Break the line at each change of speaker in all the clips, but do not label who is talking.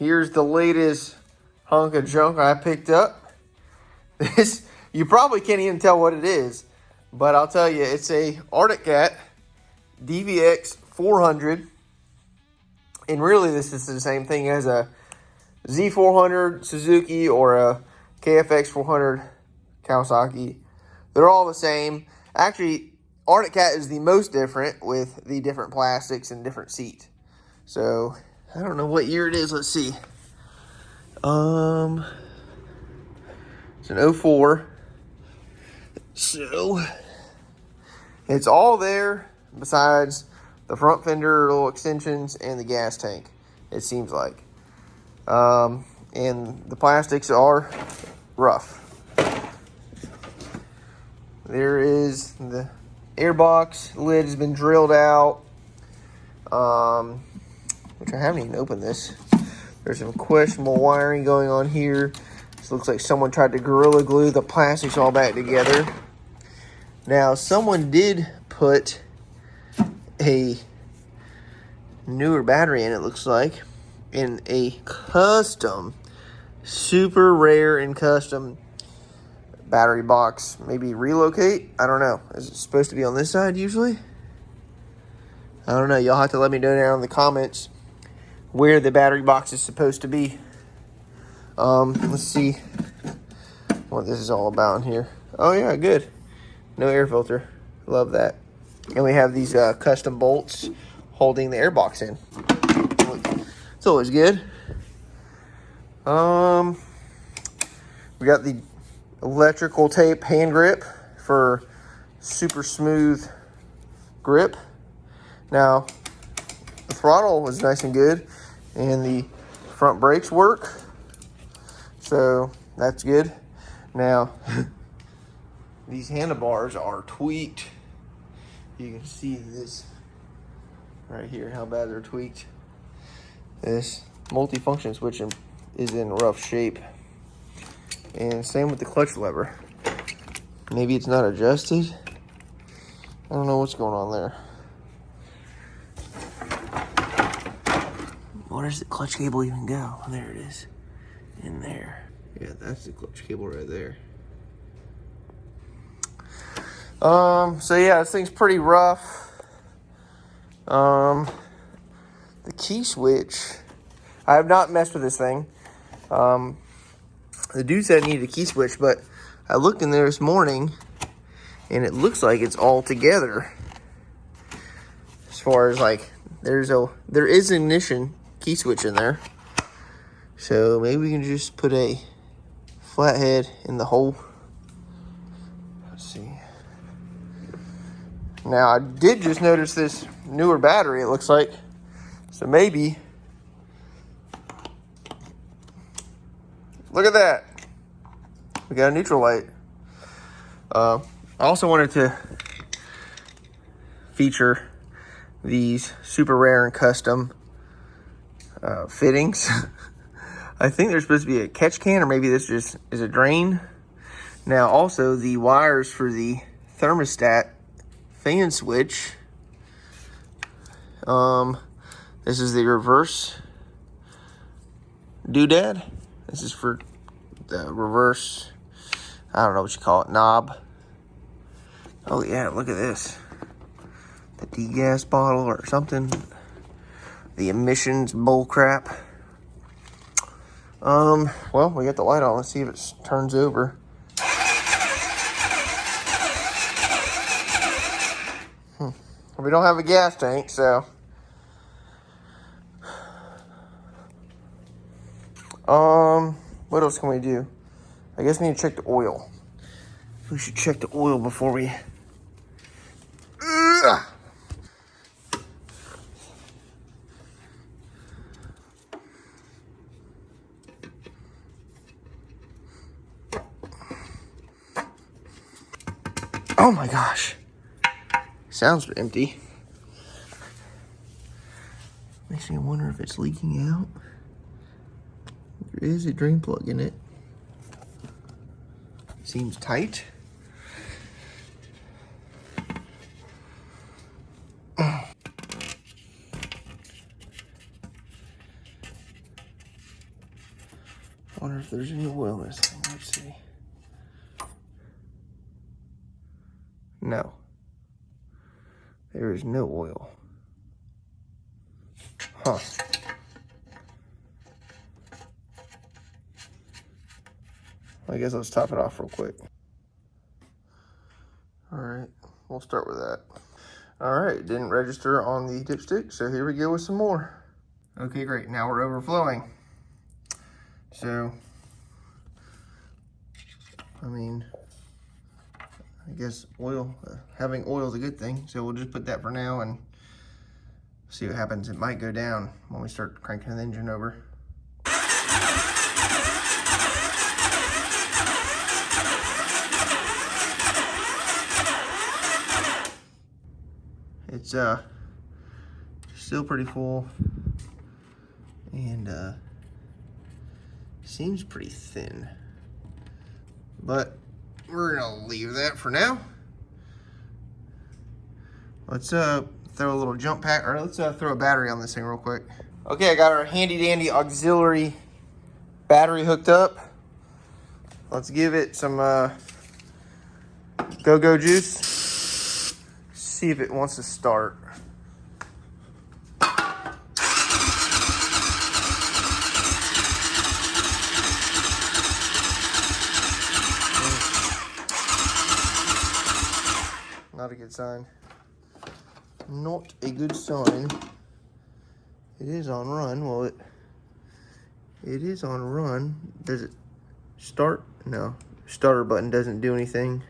here's the latest hunk of junk I picked up. This, you probably can't even tell what it is, but I'll tell you, it's a Arctic Cat DVX400. And really, this is the same thing as a Z400 Suzuki or a KFX400 Kawasaki. They're all the same. Actually, Arctic Cat is the most different with the different plastics and different seat. So, I don't know what year it is. Let's see. It's an 04. So, it's all there besides the front fender, little extensions, and the gas tank, it seems like. And the plastics are rough. There is the airbox lid has been drilled out, which I haven't even opened this. There's some questionable wiring going on here. This looks like someone tried to Gorilla Glue the plastics all back together. Now, someone did put a newer battery in, it looks like, in a custom, super rare and custom battery box. Maybe relocate? I don't know. Is it supposed to be on this side usually? I don't know. Y'all have to let me know down in the comments where the battery box is supposed to be. Let's see what this is all about in here. Oh yeah, good. No air filter. Love that. And we have these custom bolts holding the airbox in. It's always good. We got the electrical tape hand grip for super smooth grip. Now, the throttle was nice and good, and the front brakes work, so that's good. Now, these handlebars are tweaked. You can see this right here, how bad they're tweaked. This multi-function switch is in rough shape. And same with the clutch lever. Maybe it's not adjusted. I don't know what's going on there. Where does the clutch cable even go? There it is. In there. Yeah, that's the clutch cable right there. So yeah, this thing's pretty rough. The key switch, I have not messed with this thing. The dude said I needed a key switch, but I looked in there this morning and it looks like it's all together. As far as like, there is an ignition key switch in there. So maybe we can just put a flathead in the hole. Let's see. Now, I did just notice this newer battery, it looks like. So maybe, look at that. We got a neutral light. I also wanted to feature these super rare and custom fittings. I think there's supposed to be a catch can, or maybe this just is a drain. Now, also the wires for the thermostat fan switch. This is the reverse doodad. This is for the reverse, I don't know what you call it, knob. Oh yeah, look at this. The degas bottle or something. The emissions bull crap. Well, we got the light on. Let's see if it turns over. We don't have a gas tank, so. What else can we do? I guess we need to check the oil. We should check the oil before we. Oh my gosh. Sounds empty. Makes me wonder if it's leaking out. There is a drain plug in it. Seems tight. Wonder if there's any oil in this thing. Let's see. No. There is no oil. Huh. I guess let's top it off real quick. All right, we'll start with that. All right, didn't register on the dipstick, so here we go with some more. Okay, great, now we're overflowing. So, I mean, I guess oil, having oil is a good thing, so we'll just put that for now and see what happens. It might go down when we start cranking the engine over. It's still pretty full and seems pretty thin, but we're gonna leave that for now. Let's throw a little jump pack, or let's throw a battery on this thing real quick. Okay, I got our handy dandy auxiliary battery hooked up. Let's give it some go-go juice. See if it wants to start. Not a good sign. Not a good sign. It is on run. Well, it is on run. Does it start? No. Starter button doesn't do anything.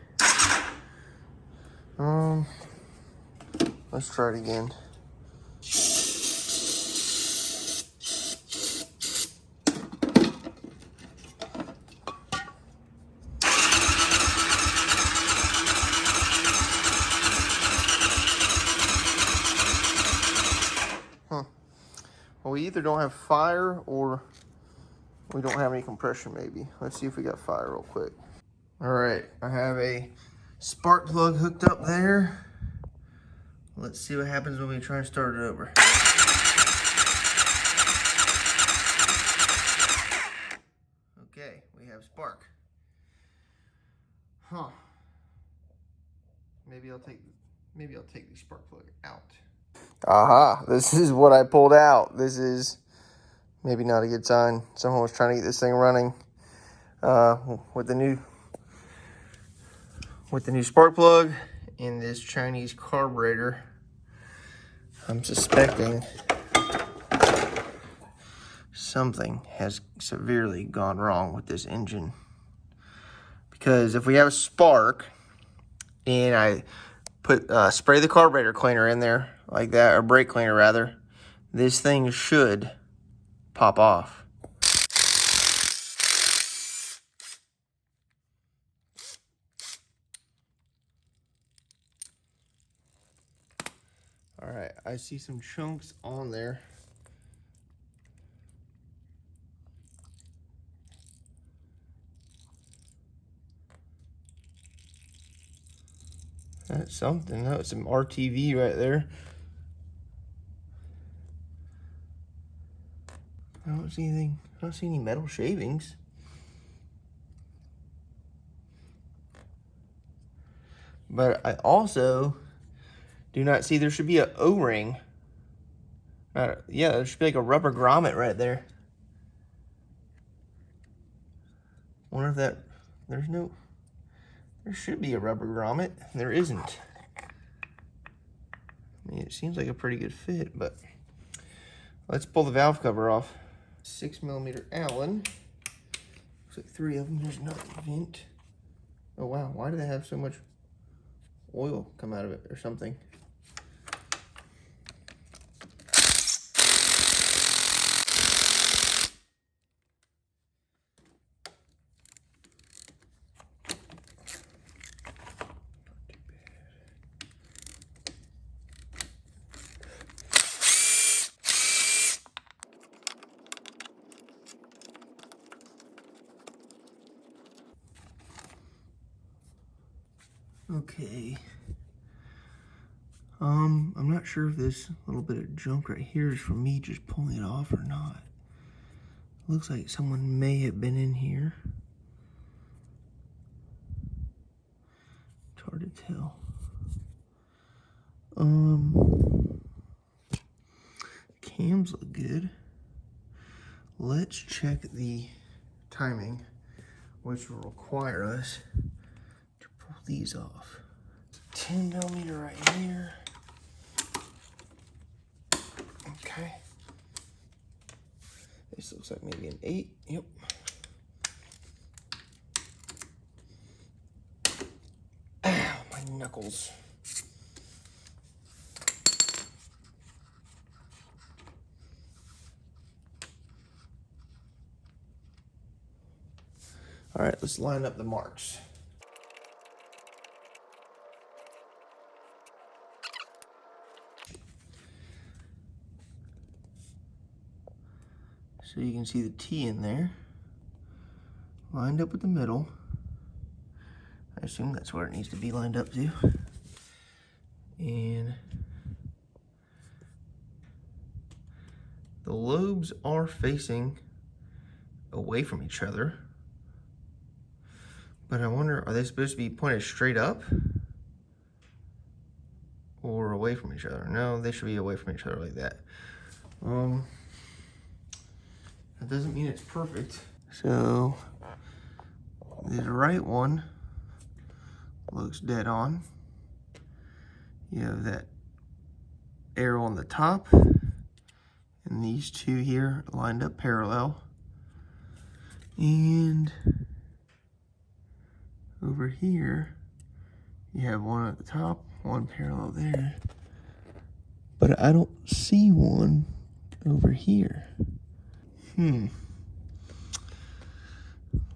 Let's try it again. Well, we either don't have fire or we don't have any compression maybe. Let's see if we got fire real quick. All right, I have a spark plug hooked up there. Let's see what happens when we try and start it over. Okay, we have spark. Huh. Maybe I'll take the spark plug out. Aha, this is what I pulled out. This is maybe not a good sign. Someone was trying to get this thing running with the new spark plug and this Chinese carburetor. I'm suspecting something has severely gone wrong with this engine. Because if we have a spark and I put spray the carburetor cleaner in there like that, or brake cleaner rather, this thing should pop off. All right, I see some chunks on there. That's something. That's some RTV right there. I don't see anything. I don't see any metal shavings. But I also do not see, there should be an O-ring. Yeah, there should be like a rubber grommet right there. Wonder if that, there should be a rubber grommet. There isn't. I mean, it seems like a pretty good fit, but let's pull the valve cover off. 6mm Allen. Looks like 3 of them. There's another vent. Oh wow, why do they have so much oil come out of it or something? Okay. I'm not sure if this little bit of junk right here is from me just pulling it off or not. Looks like someone may have been in here. It's hard to tell. Cams look good. Let's check the timing, which will require us to pull these off. 10mm right here. Okay. This looks like maybe an 8. Yep. Ow, my knuckles. All right, let's line up the marks. So you can see the T in there, lined up with the middle. I assume that's where it needs to be lined up to. And the lobes are facing away from each other. But I wonder, are they supposed to be pointed straight up or away from each other? No, they should be away from each other like that. That doesn't mean it's perfect. So the right one looks dead on. You have that arrow on the top, and these two here lined up parallel. And over here, you have one at the top, one parallel there. But I don't see one over here.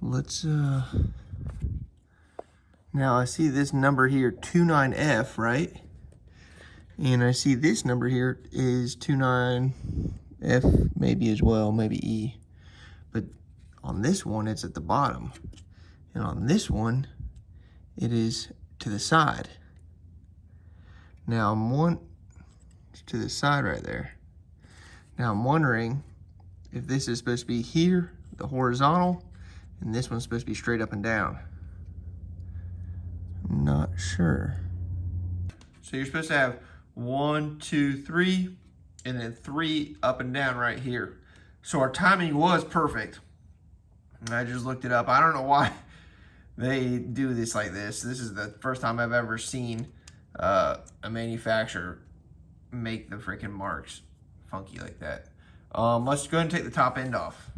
Let's, now I see this number here, 29F, right? And I see this number here is 29F maybe as well, maybe E. But on this one, it's at the bottom. And on this one, it is to the side. Now it's to the side right there. Now I'm wondering if this is supposed to be here, the horizontal, and this one's supposed to be straight up and down. I'm not sure. So you're supposed to have 1, 2, 3, and then 3 up and down right here. So our timing was perfect. And I just looked it up. I don't know why they do this like this. This is the first time I've ever seen a manufacturer make the freaking marks funky like that. Let's go ahead and take the top end off.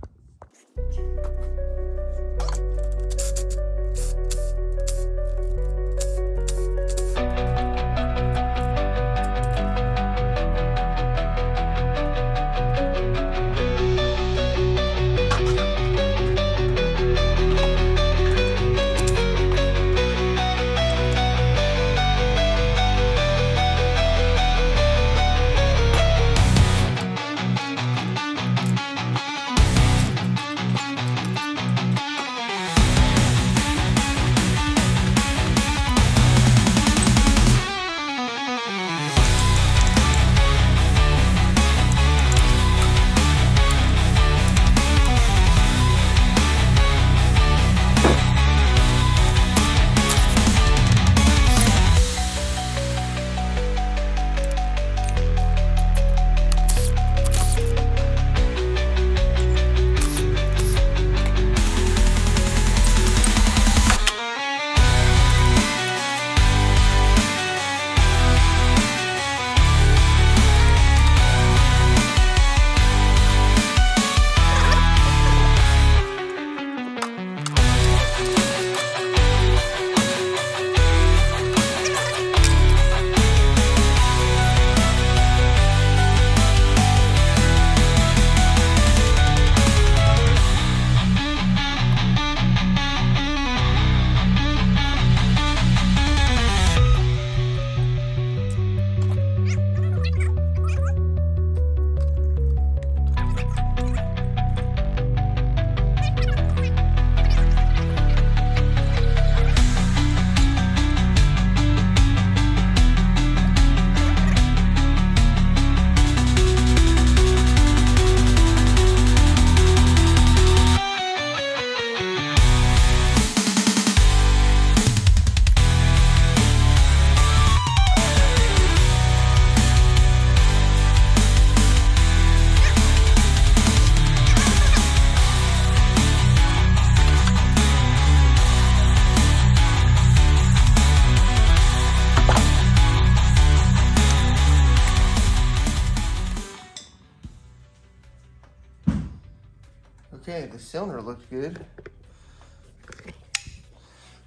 Okay, the cylinder looks good.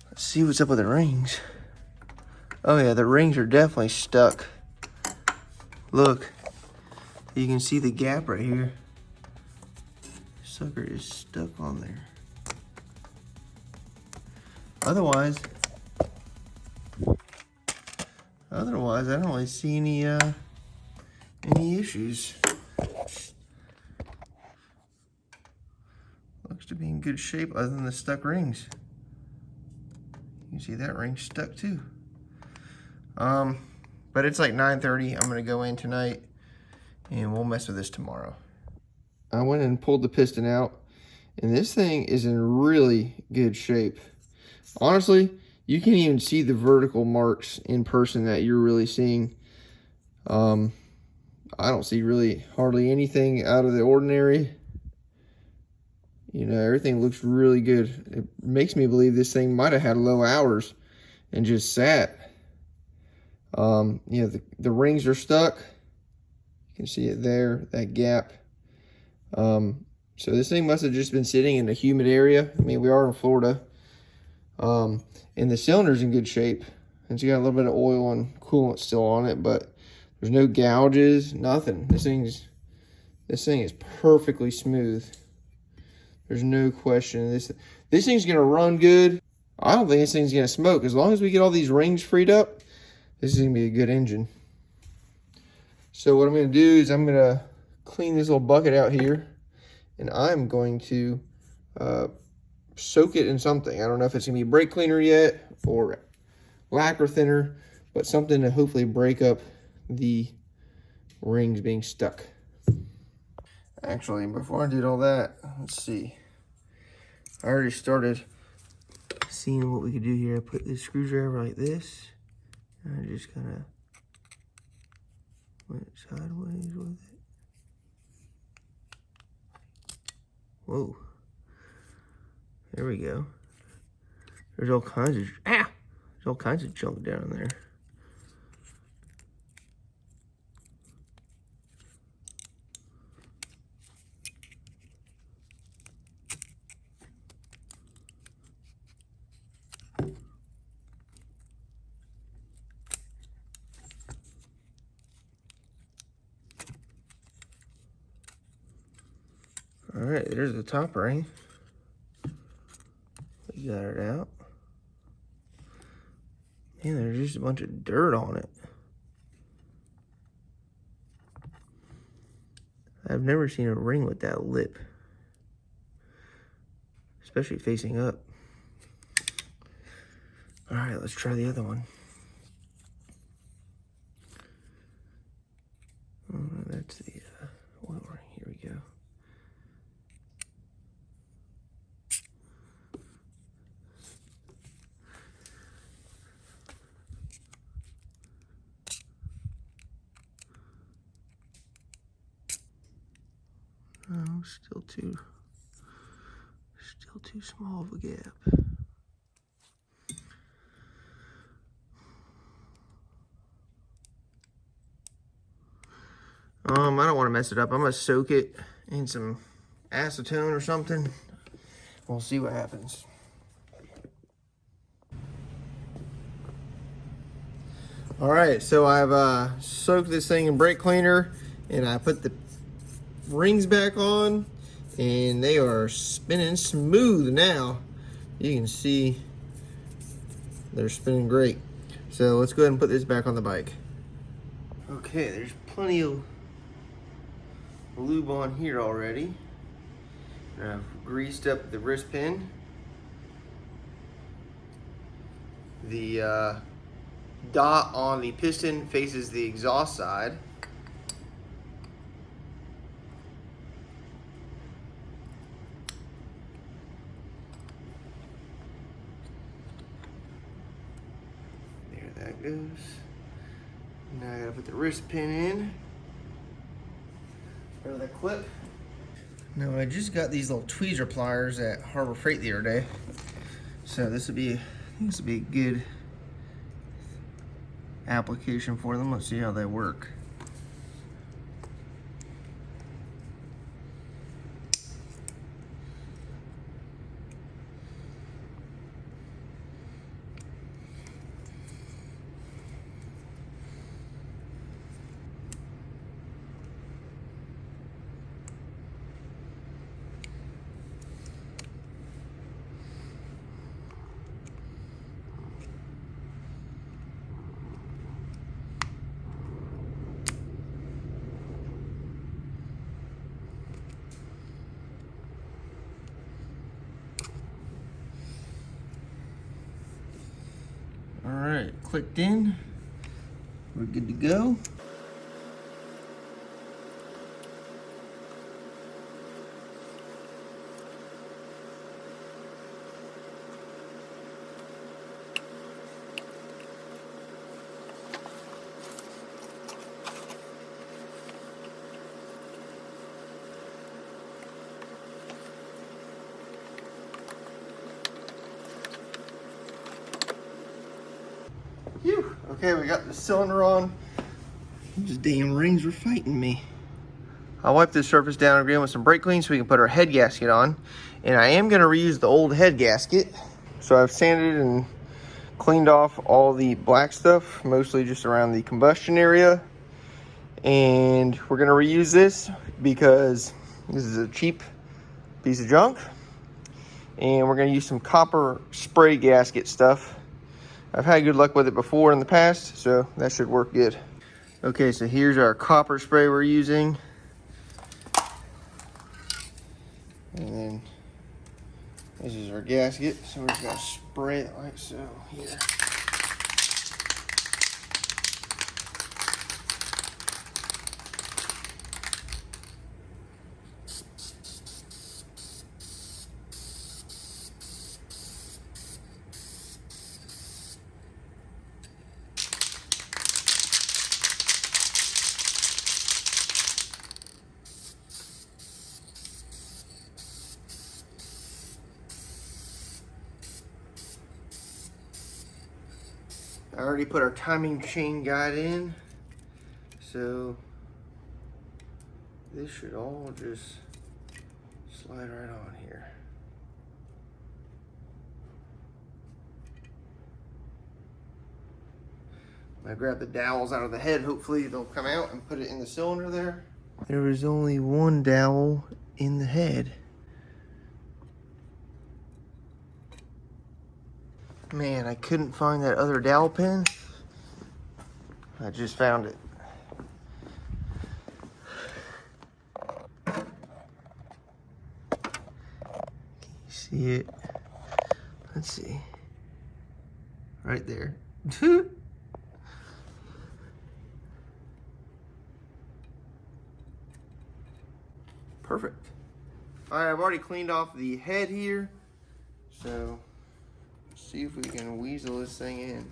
Let's see what's up with the rings. Oh yeah, the rings are definitely stuck. Look, you can see the gap right here. Sucker is stuck on there. Otherwise, I don't really see any issues. Looks to be in good shape other than the stuck rings. You can see that ring stuck too. But it's like 9:30. I'm gonna go in tonight and we'll mess with this tomorrow. I went and pulled the piston out, and this thing is in really good shape. Honestly, you can't even see the vertical marks in person that you're really seeing. I don't see really hardly anything out of the ordinary. You know, everything looks really good. It makes me believe this thing might have had low hours and just sat. You know, the rings are stuck. You can see it there, that gap. So this thing must have just been sitting in a humid area. I mean, we are in Florida. And the cylinder's in good shape. It's got a little bit of oil and coolant still on it, but there's no gouges, nothing. This thing is perfectly smooth. There's no question. This thing's gonna run good. I don't think this thing's gonna smoke. As long as we get all these rings freed up, this is gonna be a good engine. So what I'm gonna do is I'm gonna clean this little bucket out here, and I'm going to soak it in something. I don't know if it's gonna be brake cleaner yet or lacquer thinner, but something to hopefully break up the rings being stuck. Actually, before I did all that, let's see. I already started seeing what we could do here. I put this screwdriver like this, and I just kind of went sideways with it. Whoa. There we go. There's all kinds of junk down there. All right, there's the top ring. We got it out. Man, there's just a bunch of dirt on it. I've never seen a ring with that lip, especially facing up. All right, let's try the other one. Oh, that's the oil ring. Here we go. Oh, still too small of a gap. I don't want to mess it up. I'm gonna soak it in some acetone or something. We'll see what happens. All right, so I've soaked this thing in brake cleaner, and I put the rings back on, and they are spinning smooth now. You can see they're spinning great. So let's go ahead and put this back on the bike. Okay, there's plenty of lube on here already. I've greased up the wrist pin. The dot on the piston faces the exhaust side. There that goes. Now I gotta put the wrist pin in. Or the clip. Now I just got these little tweezer pliers at Harbor Freight the other day. So this would be, I think this would be a good application for them. Let's see how they work. clicked in. We're good to go. Phew. Okay, we got the cylinder on. These damn rings were fighting me. I'll wipe this surface down again with some brake clean so we can put our head gasket on. And I am gonna reuse the old head gasket. So I've sanded and cleaned off all the black stuff, mostly just around the combustion area. And we're gonna reuse this because this is a cheap piece of junk. And we're gonna use some copper spray gasket stuff. I've had good luck with it before in the past, so that should work good. Okay, so here's our copper spray we're using. And then this is our gasket. So we're just gonna spray it like so here. I already put our timing chain guide in, so this should all just slide right on here. I grab the dowels out of the head, hopefully they'll come out, and put it in the cylinder there. There was only one dowel in the head. Man, I couldn't find that other dowel pin. I just found it. Can you see it? Let's see. Right there. Perfect. All right, I've already cleaned off the head here. So see if we can weasel this thing in.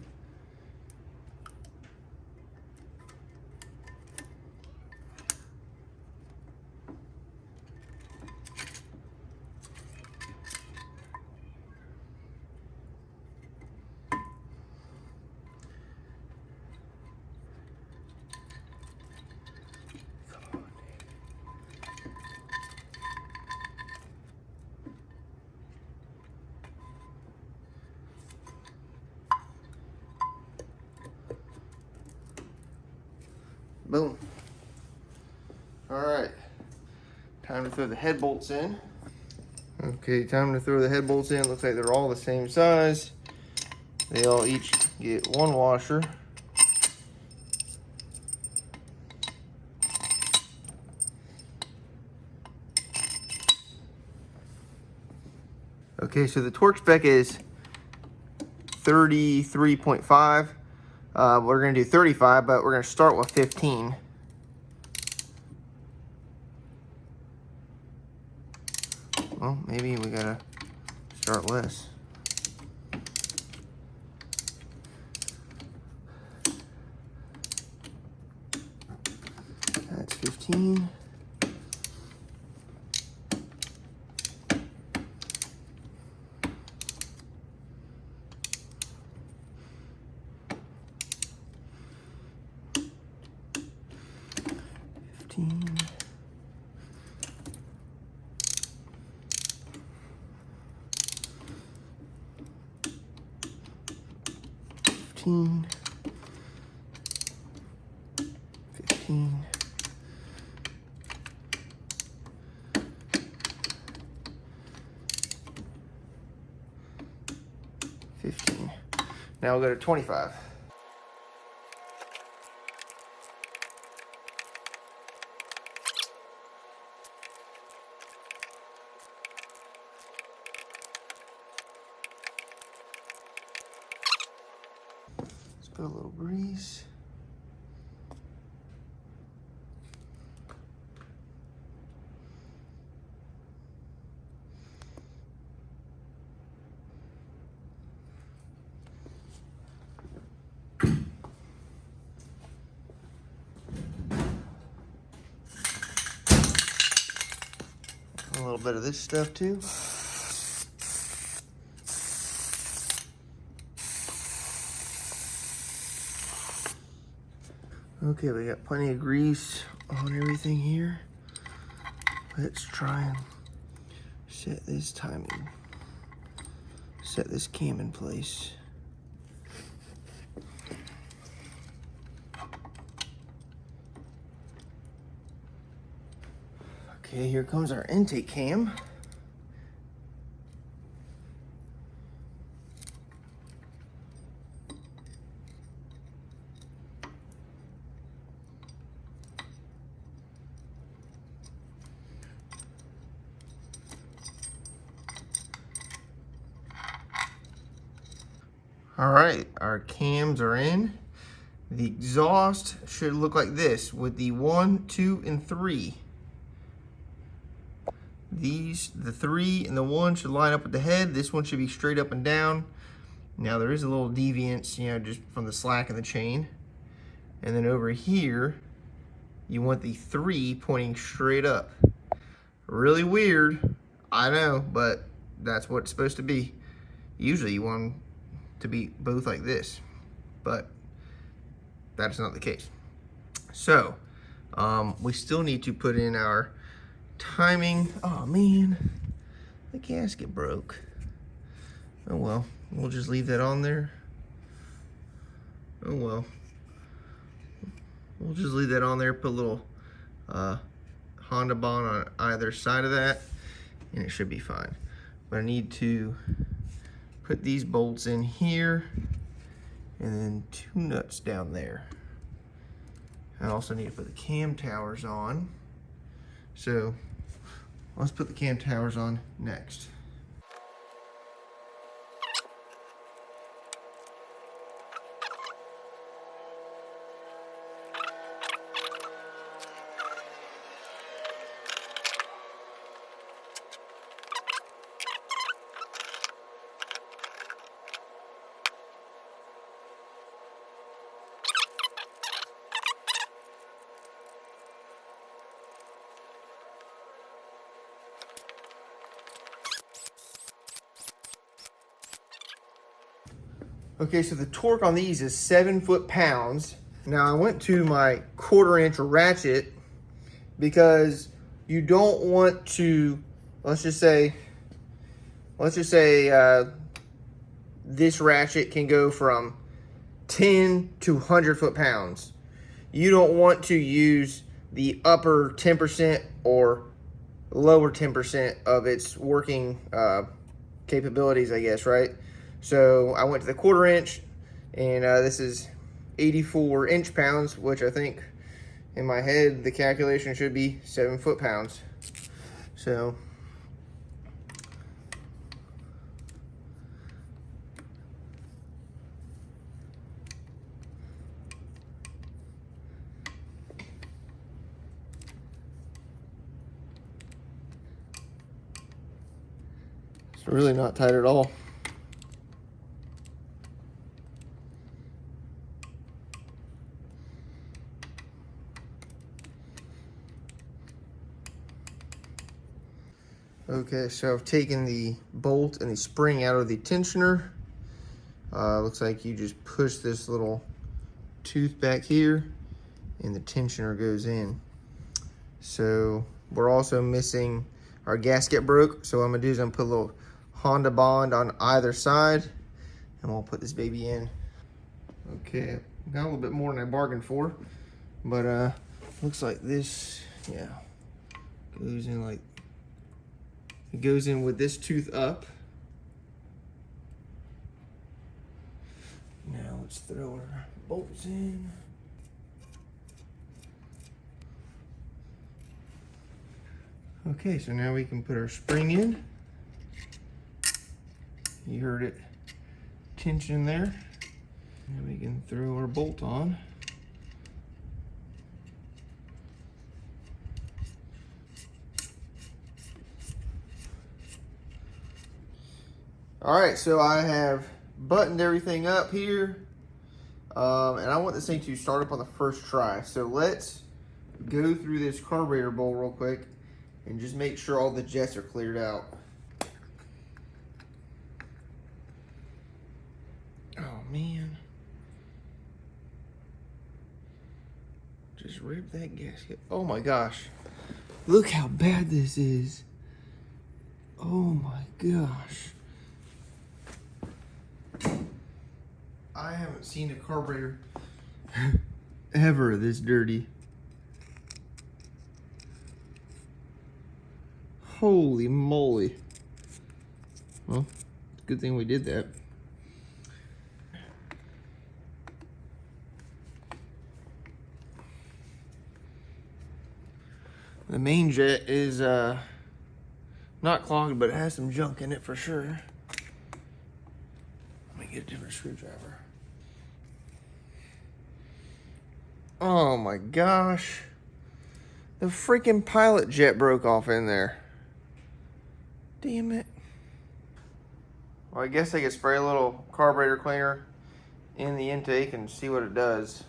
Boom. All right, time to throw the head bolts in. Okay, time to throw the head bolts in. Looks like they're all the same size. They all each get one washer. Okay, so the torque spec is 33.5. We're gonna do 35, but we're gonna start with 15. Well, maybe we gotta start less. That's 15. Fifteen. 15. Now we'll go to 25. Put a little grease. A little bit of this stuff too. Okay, we got plenty of grease on everything here. Let's try and set this timing. Set this cam in place. Okay, here comes our intake cam. All right, our cams are in. The exhaust should look like this with the 1, 2, and 3. These, the 3 and the 1 should line up with the head. This one should be straight up and down. Now there is a little deviance, you know, just from the slack in the chain. And then over here, you want the 3 pointing straight up. Really weird, I know, but that's what it's supposed to be. Usually you want them to be both like this, but that's not the case. So we still need to put in our timing. Oh man, the gasket broke. Oh well, we'll just leave that on there. Oh well, we'll just leave that on there, put a little Honda bond on either side of that, and it should be fine. But I need to put these bolts in here and then 2 nuts down there. I also need to put the cam towers on. So let's put the cam towers on next. Okay, so the torque on these is 7 foot-pounds. Now I went to my 1/4-inch ratchet because you don't want to, let's just say this ratchet can go from 10 to 100 foot-pounds. You don't want to use the upper 10% or lower 10% of its working capabilities, I guess, right? So I went to the 1/4-inch, and this is 84 inch-pounds, which I think in my head the calculation should be 7 foot-pounds. So it's really not tight at all. Okay, so I've taken the bolt and the spring out of the tensioner. Looks like you just push this little tooth back here and the tensioner goes in. So we're also missing, our gasket broke, so what I'm gonna do is I'm gonna put a little Honda bond on either side and we'll put this baby in. Okay, got a little bit more than I bargained for, but looks like this, yeah, goes in like, it goes in with this tooth up. Now let's throw our bolts in. Okay, so now we can put our spring in. You heard it tension there. And we can throw our bolt on. All right, so I have buttoned everything up here, and I want this thing to start up on the first try. So let's go through this carburetor bowl real quick and just make sure all the jets are cleared out. Oh man. Just rip that gasket. Oh my gosh. Look how bad this is. Oh my gosh. I haven't seen a carburetor ever this dirty. Holy moly. Well, good thing we did that. The main jet is not clogged, but it has some junk in it for sure. Let me get a different screwdriver. Oh my gosh. The freaking pilot jet broke off in there. Damn it. Well, I guess I could spray a little carburetor cleaner in the intake and see what it does.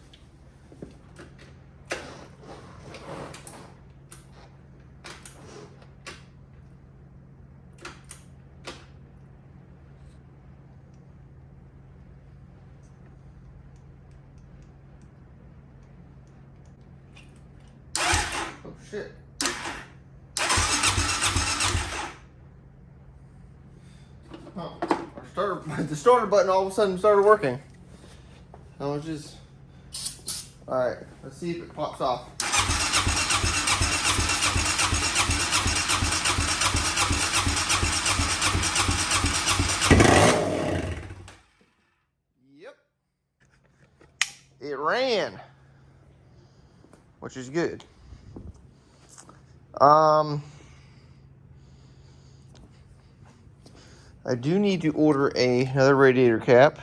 Oh shit. Oh, the starter button all of a sudden started working. I was just, all right, let's see if it pops off. Yep. It ran, which is good. I do need to order another radiator cap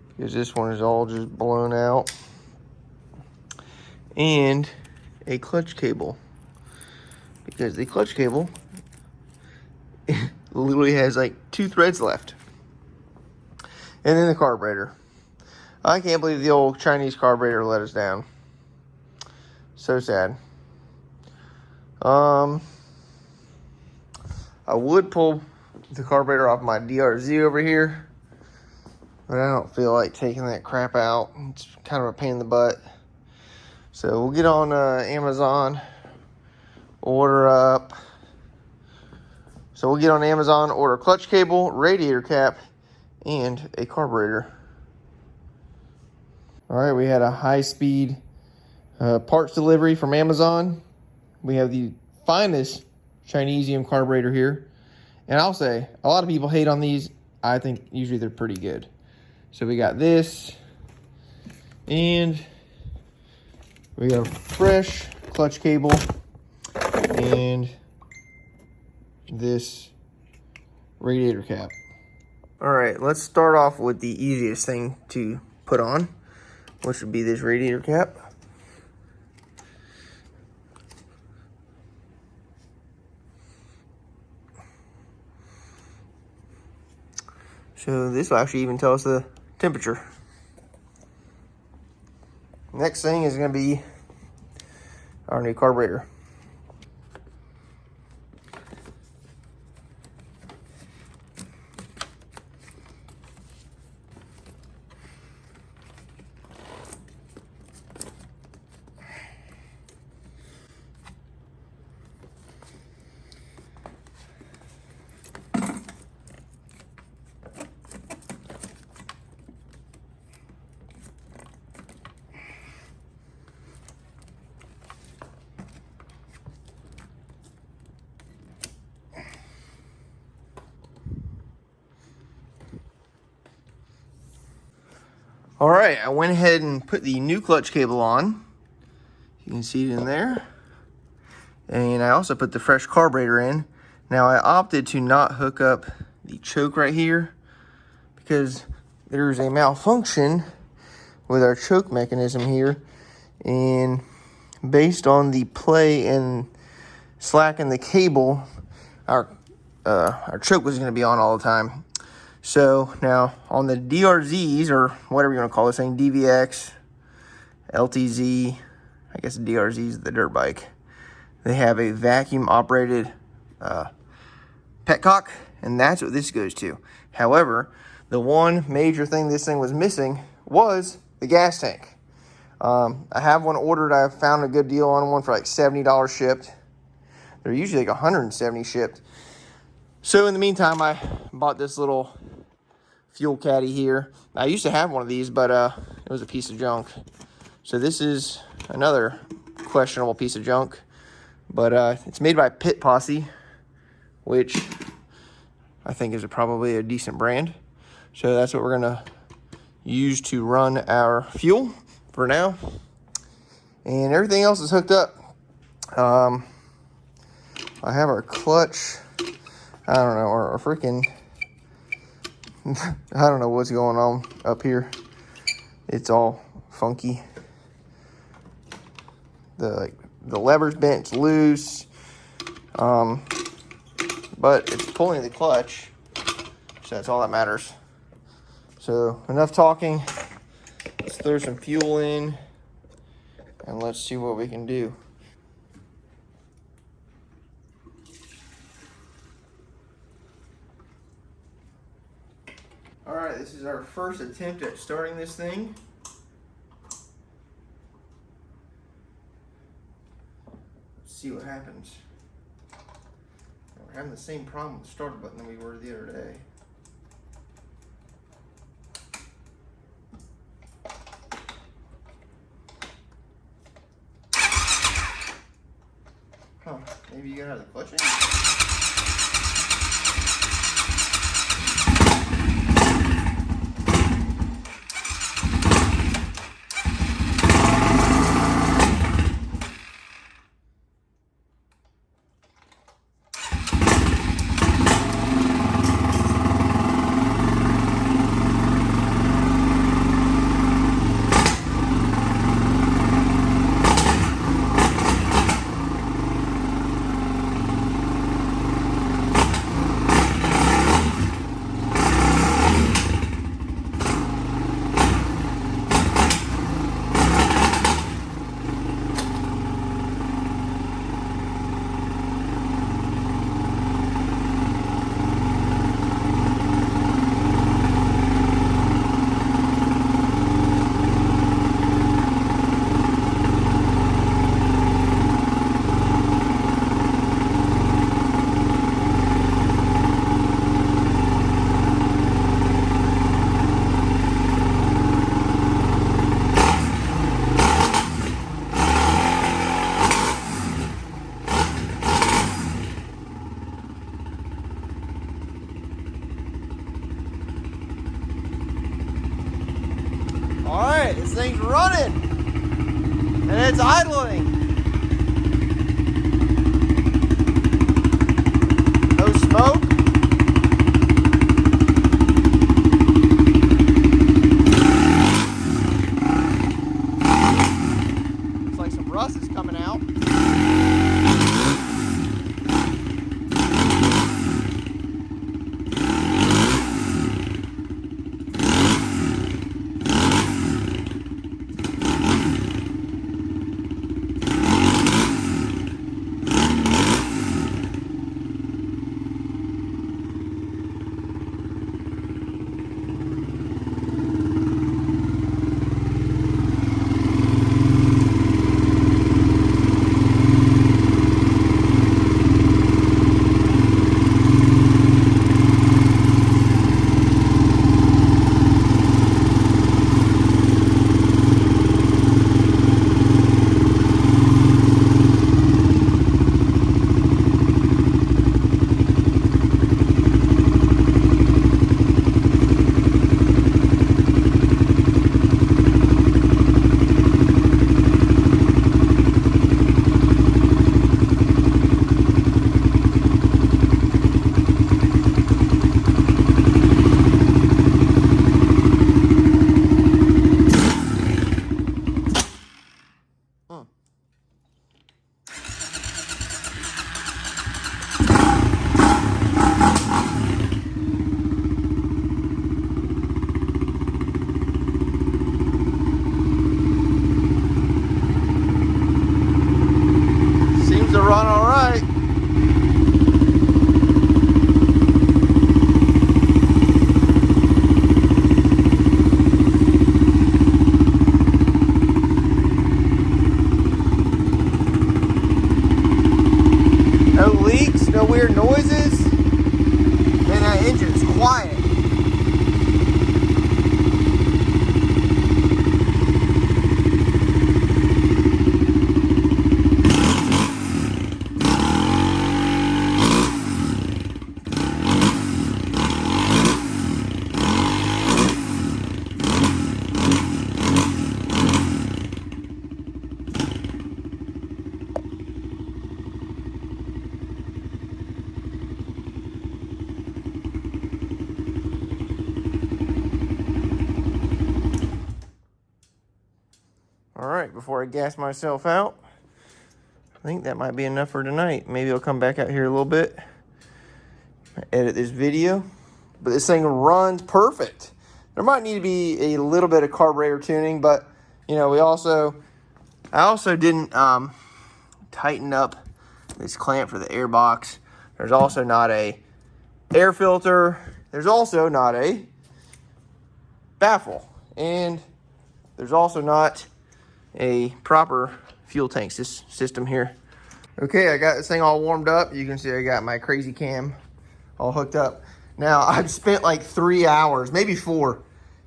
because this one is all just blown out, and a clutch cable because the clutch cable literally has like 2 threads left, and then the carburetor. I can't believe the old Chinese carburetor let us down. So sad. I would pull the carburetor off my DRZ over here, but I don't feel like taking that crap out. It's kind of a pain in the butt. So we'll get on Amazon, order clutch cable, radiator cap, and a carburetor. All right, we had a high-speed parts delivery from Amazon. We have the finest Chinesium carburetor here. And I'll say, a lot of people hate on these. I think usually they're pretty good. So we got this, and we got a fresh clutch cable, and this radiator cap. All right, let's start off with the easiest thing to put on, which would be this radiator cap. So this will actually even tell us the temperature. Next thing is going to be our new carburetor. All right, I went ahead and put the new clutch cable on. You can see it in there. And I also put the fresh carburetor in. Now I opted to not hook up the choke right here because there's a malfunction with our choke mechanism here, and based on the play and slack in the cable, our choke was going to be on all the time. So now on the DRZs, or whatever you want to call this thing, DVX, LTZ, I guess DRZ is the dirt bike, they have a vacuum operated petcock, and that's what this goes to. However, the one major thing this thing was missing was the gas tank. I have one ordered. I found a good deal on one for like $70 shipped. They're usually like $170 shipped. So in the meantime, I bought this little fuel caddy here. I used to have one of these, but it was a piece of junk. So this is another questionable piece of junk, but it's made by Pit Posse, which I think is probably a decent brand. So that's what we're gonna use to run our fuel for now, and everything else is hooked up. I have our clutch, I don't know, or freaking I don't know what's going on up here. It's all funky. The lever's bent, it's loose, but it's pulling the clutch, so that's all that matters. So enough talking. Let's throw some fuel in and let's see what we can do. All right, this is our first attempt at starting this thing. Let's see what happens. We're having the same problem with the starter button that we were the other day. Huh, maybe you gotta have the clutch in. Alright, this thing's running and it's idling. No smoke. Looks like some rust is coming out. it. No leaks, no weird noises. Man, that engine's quiet. All right, before I gas myself out, I think that might be enough for tonight. Maybe I'll come back out here a little bit, edit this video, but this thing runs perfect. There might need to be a little bit of carburetor tuning, but you know, I also didn't tighten up this clamp for the air box. There's also not a air filter. There's also not a baffle, and there's also not a proper fuel tank system here. Okay, I got this thing all warmed up. You can see I got my crazy cam all hooked up. Now, I've spent like 3 hours, maybe 4,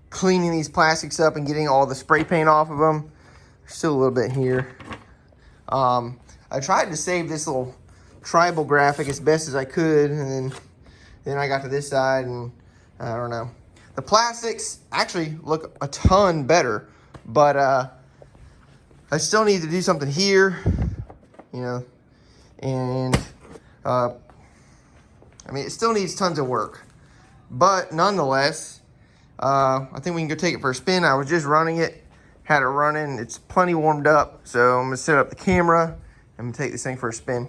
cleaning these plastics up and getting all the spray paint off of them. There's still a little bit here. I tried to save this little tribal graphic as best as I could, and then I got to this side, and I don't know. The plastics actually look a ton better, but I still need to do something here, you know, and I mean, it still needs tons of work, but nonetheless, I think we can go take it for a spin. I was just running it, had it running, it's plenty warmed up, so I'm gonna set up the camera and take this thing for a spin.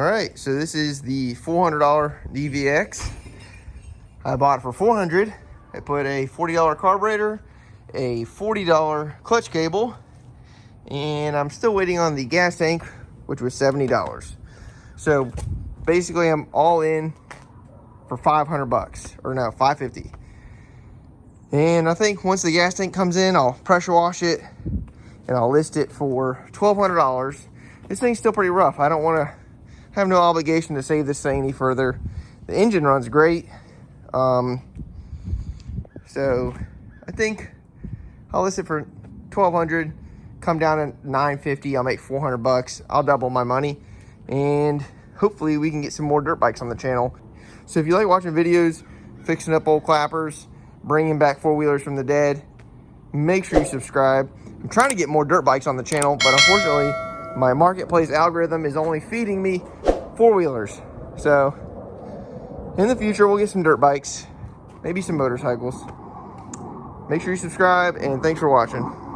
right, so this is the $400 DVX. I bought it for $400. I put a $40 carburetor, a $40 clutch cable, and I'm still waiting on the gas tank, which was $70. So basically I'm all in for 500 bucks, or no, 550. And I think once the gas tank comes in, I'll pressure wash it and I'll list it for $1,200. This thing's still pretty rough. I don't want to have no obligation to save this thing any further. The engine runs great. So I think I'll list it for $1,200, come down to $950. I'll make 400 bucks. I'll double my money, and hopefully we can get some more dirt bikes on the channel. So if you like watching videos, fixing up old clappers, bringing back four-wheelers from the dead, make sure you subscribe. I'm trying to get more dirt bikes on the channel, but unfortunately my marketplace algorithm is only feeding me four-wheelers. So in the future we'll get some dirt bikes, maybe some motorcycles. Make sure you subscribe, and thanks for watching.